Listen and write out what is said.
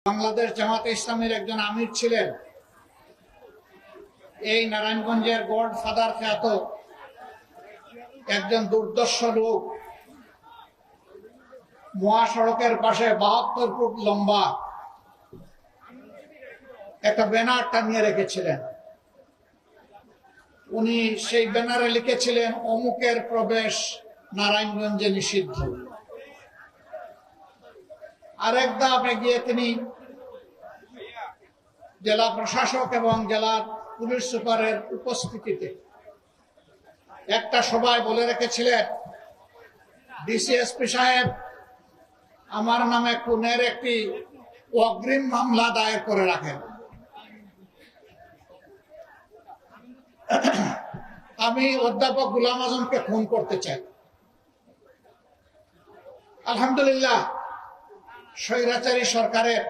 বাংলাদেশ জামাতে ইসলামের একজন আমির ছিলেন। এই নারায়ণগঞ্জের গডফাদার খ্যাত একজন দুর্দর্শ লোক মহাসড়কের পাশে 72 ফুট লম্বা একটা ব্যানার টানিয়ে রেখেছিলেন। উনি সেই ব্যানারে লিখেছিলেন, অমুকের প্রবেশ নারায়ণগঞ্জে নিষিদ্ধ। আরেক ধাপ এগিয়ে তিনি জেলা প্রশাসক এবং জেলার পুলিশ সুপারের উপস্থিতিতে একটা সভায় বলে রেখেছিলেন, ডিসিএসপি সাহেব, আমার নামে খুনের একটি অগ্রিম মামলা দায়ের করে রাখেন। আমি অধ্যাপক গোলাম আজমকে খুন করতে চাই। আলহামদুলিল্লাহ, স্বৈরাচারী সরকারের